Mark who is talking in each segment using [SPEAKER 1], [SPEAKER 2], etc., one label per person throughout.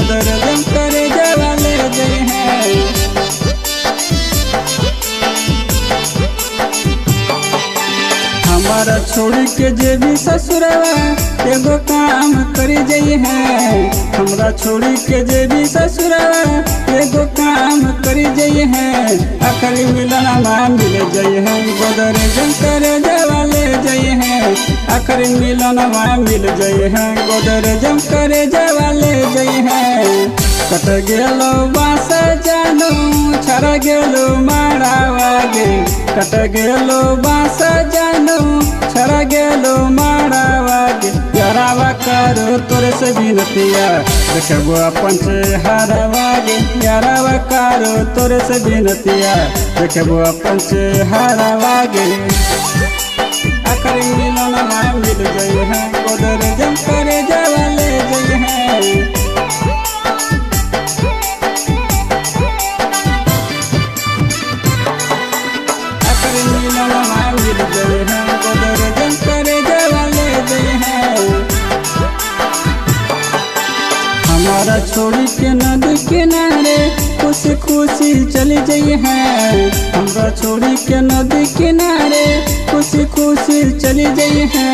[SPEAKER 1] गोदरेज करे जवाले जय है। हमारा छोड़ के जे भी ससुरवा एगो काम करी जई है। हमरा छोड़ के जे भी ससुरवा एगो काम करी जई है। आखिरी मिलन मिल जई है गोदरेज करे जवाले जई है। आखिरी मिलन मिल जई है गोदरेज करे जवाले जई है। कट गेलो बास जानो छड़ गेलो मारावागे। कट गेलो बास जानो छड़ गेलो मारावागे। यारावा करो तोरे से विनतिया देखबो अपन चेहरावागे। यारावा करो तोरे से विनतिया देखबो अपन चेहरावागे। आखिरी मिलन मिल गई है गोदरेज करे जवाले जई है। हमारा छोड़ी के नदी किनारे खुशी खुशी चली जई है। हमरा छोड़ी के नदी किनारे खुशी खुशी चली जई है।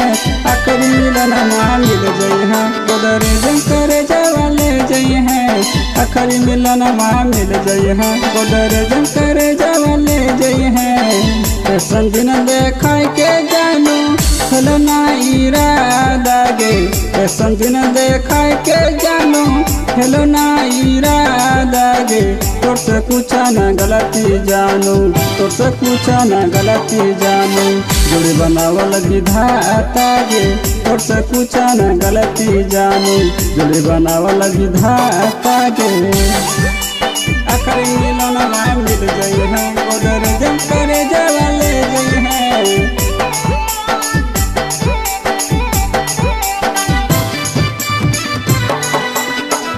[SPEAKER 1] आखिरी मिलन मिल जई है गोदरेज करे जवाले जई है। आखिरी मिलन मिल जई है गोदरेज करे जवाले जई है। ऐसन दिन देखा के जानू खलना इरादा गे। ऐसन दिन देखा के जानू खलना इरादा गे। तोर से कुछ न गलती जानू तोर से कुछ न गलती जानू। जोड़ी बनावल विधाता गे तोर से कुछ न गलती जानू। जोड़ी बनावल विधाता गे। आखिरी मिलन मिल गई है गोदरेज करे जवाले जई है।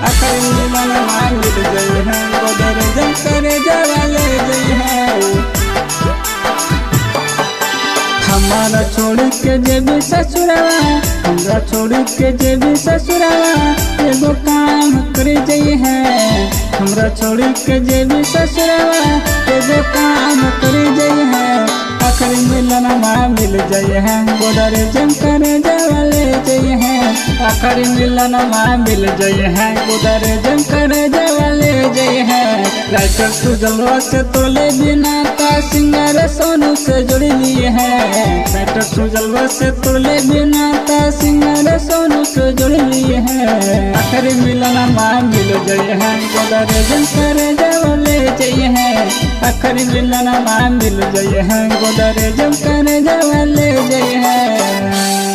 [SPEAKER 1] आखिरी मिलन मिल गई है गोदरेज करे जवाले जई है। हमारा छोड़ के जे भी ससुरवा हमरा छोड़ के जे भी ससुरवा एगो काम करे जई है। हमरा छोड़ के जे भी ससुरवा एगो काम करे जई है। आखिरी मिलन मिल जई है गोदरेज करे जवाले जई है। आखिरी मिलन मिल जई है गोदरेज करे जवाले जई है। राइटर सुजलवा से तोले बिना ता सिंगर सोनू से जुड़ लिए है। राइटर सुजलवा से तोले बिना ता सिंगर सोनू से जुड़ लिए है। आखिरी मिलन मिल जई है गोदरेज करे जवाले जई है। आखिरी मिलन मिल जई है गोदरेज करे जवाले जई है।